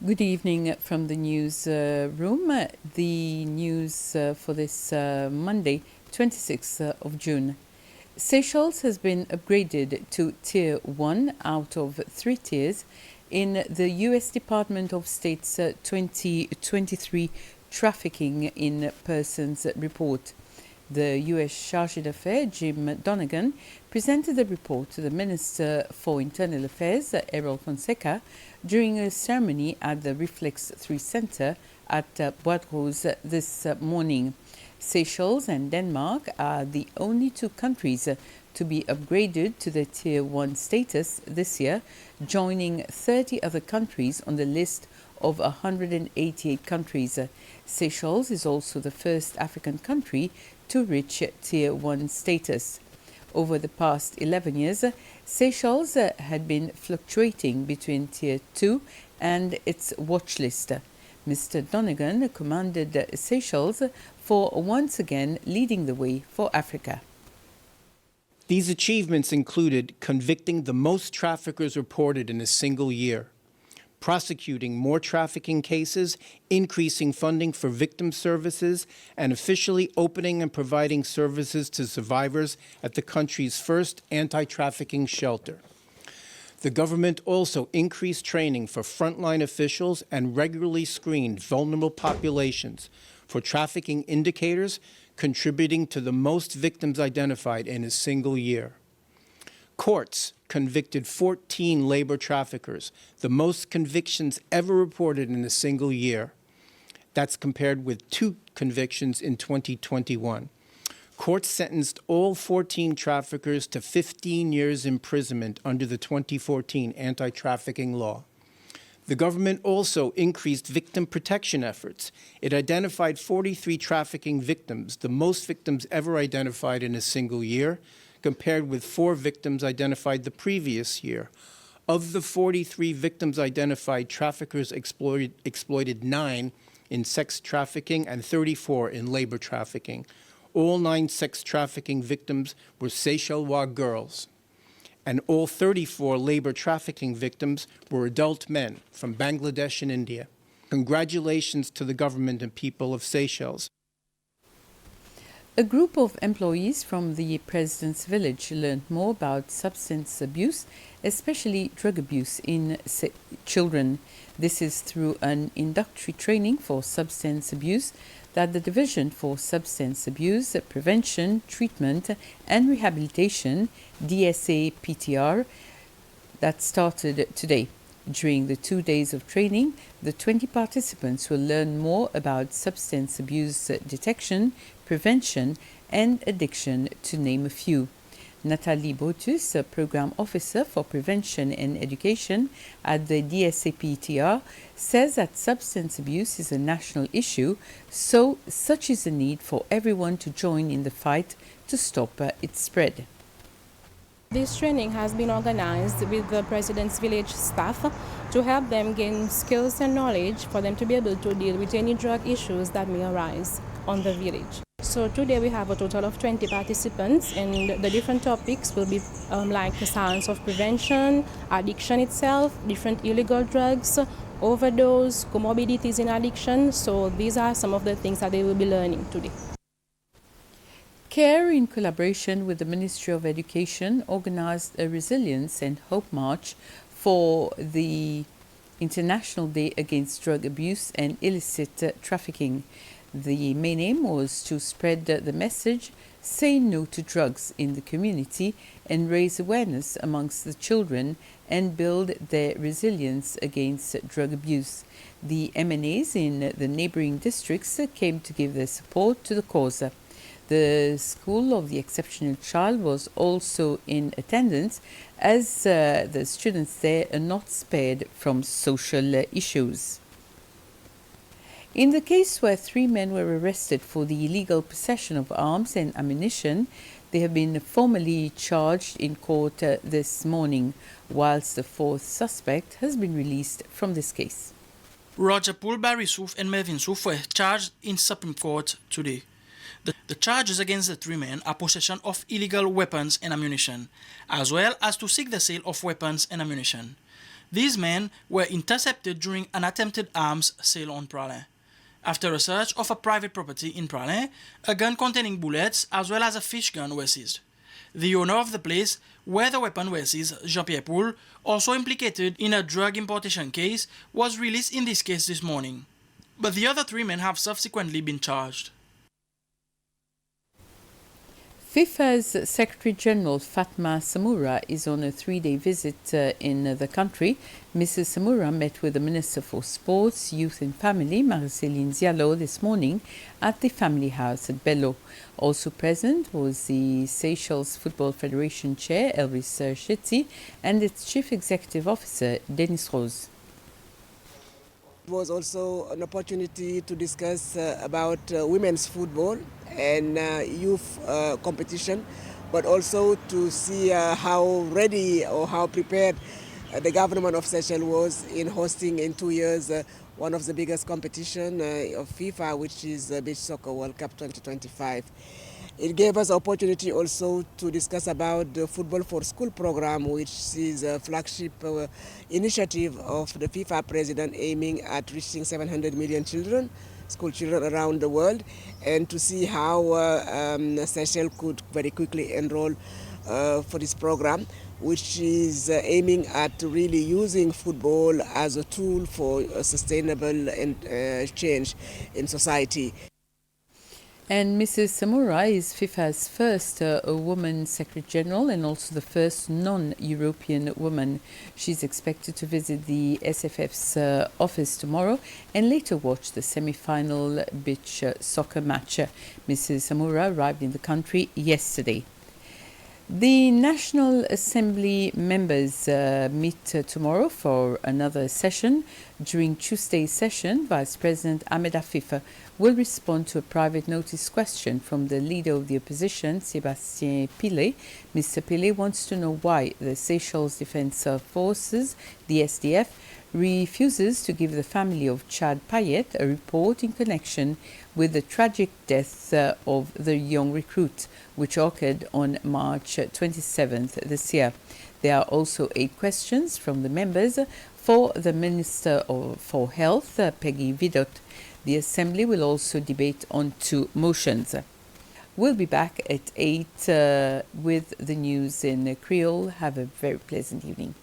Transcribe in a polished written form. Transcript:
Good evening from the news room. The news for this Monday, 26th of June. Seychelles has been upgraded to Tier 1 out of 3 tiers in the U.S. Department of State's 2023 Trafficking in Persons report. The U.S. Chargé d'Affaires, Jim Donegan, presented the report to the Minister for Internal Affairs, Errol Fonseca, during a ceremony at the Reflex 3 Center at Bois de Rose this morning. Seychelles and Denmark are the only two countries to be upgraded to the Tier 1 status this year, joining 30 other countries on the list of 188 countries. Seychelles is also the first African country to reach Tier 1 status. Over the past 11 years, Seychelles had been fluctuating between Tier 2 and its watch list. Mr. Donegan commended Seychelles for once again leading the way for Africa. These achievements included convicting the most traffickers reported in a single year, prosecuting more trafficking cases, increasing funding for victim services, and officially opening and providing services to survivors at the country's first anti-trafficking shelter. The government also increased training for frontline officials and regularly screened vulnerable populations for trafficking indicators, contributing to the most victims identified in a single year. Courts convicted 14 labor traffickers, the most convictions ever reported in a single year. That's compared with 2 convictions in 2021. Courts sentenced all 14 traffickers to 15 years imprisonment under the 2014 anti-trafficking law. The government also increased victim protection efforts. It identified 43 trafficking victims, the most victims ever identified in a single year, compared with 4 victims identified the previous year. Of the 43 victims identified, traffickers exploited 9 in sex trafficking and 34 in labor trafficking. All 9 sex trafficking victims were Seychellois girls, and all 34 labor trafficking victims were adult men from Bangladesh and India. Congratulations to the government and people of Seychelles. A group of employees from the President's Village learned more about substance abuse, especially drug abuse in children. This is through an introductory training for substance abuse that the Division for Substance Abuse Prevention, Treatment and Rehabilitation, DSA-PTR, that started today. During the 2 days of training, the 20 participants will learn more about substance abuse detection, prevention and addiction, to name a few. Nathalie Botus, a Program Officer for Prevention and Education at the DSA-PTR, says that substance abuse is a national issue, so such is the need for everyone to join in the fight to stop its spread. This training has been organized with the President's Village staff to help them gain skills and knowledge for them to be able to deal with any drug issues that may arise on the village. So today we have a total of 20 participants, and the different topics will be like the science of prevention, addiction itself, different illegal drugs, overdose, comorbidities in addiction. So these are some of the things that they will be learning today. CARE, in collaboration with the Ministry of Education, organized a Resilience and Hope March for the International Day Against Drug Abuse and Illicit Trafficking. The main aim was to spread the message, say no to drugs in the community, and raise awareness amongst the children and build their resilience against drug abuse. The MNAs in the neighboring districts came to give their support to the cause. The School of the Exceptional Child was also in attendance, as the students there are not spared from social issues. In the case where 3 men were arrested for the illegal possession of arms and ammunition, they have been formally charged in court this morning, whilst the 4th suspect has been released from this case. Roger Poole, Barry Souf and Melvin Souf were charged in Supreme Court today. The charges against the 3 men are possession of illegal weapons and ammunition, as well as to seek the sale of weapons and ammunition. These men were intercepted during an attempted arms sale on Praslin. After a search of a private property in Praslin, a gun containing bullets as well as a fish gun were seized. The owner of the place where the weapon was seized, Jean-Pierre Poul, also implicated in a drug importation case, was released in this case this morning. But the other 3 men have subsequently been charged. FIFA's Secretary General Fatma Samoura is on a 3-day visit in the country. Mrs. Samoura met with the Minister for Sports, Youth and Family, Marie-Céline Diallo, this morning at the Family House at Bello. Also present was the Seychelles Football Federation Chair, Elvis Shetty, and its Chief Executive Officer, Denis Rose. It was also an opportunity to discuss about women's football and youth competition, but also to see how ready or how prepared the government of Seychelles was in hosting in 2 years one of the biggest competition of FIFA, which is Beach Soccer World Cup 2025. It gave us opportunity also to discuss about the Football for School program, which is a flagship initiative of the FIFA president aiming at reaching 700 million children, school children around the world, and to see how Seychelles could very quickly enroll for this program, which is aiming at really using football as a tool for a sustainable change in society. And Mrs. Samoura is FIFA's first woman Secretary General and also the first non-European woman. She's expected to visit the SFF's office tomorrow and later watch the semi-final beach soccer match. Mrs. Samoura arrived in the country yesterday. The National Assembly members meet tomorrow for another session. During Tuesday's session, Vice President Ahmed Afifa will respond to a private notice question from the leader of the opposition, Sébastien Pillet. Mr. Pillet wants to know why the Seychelles Defense Forces, the SDF, refuses to give the family of Chad Payet a report in connection with the tragic death of the young recruit, which occurred on March 27th this year. There are also 8 questions from the members for the Minister for Health, Peggy Vidot. The Assembly will also debate on 2 motions. We'll be back at 8 with the news in Creole. Have a very pleasant evening.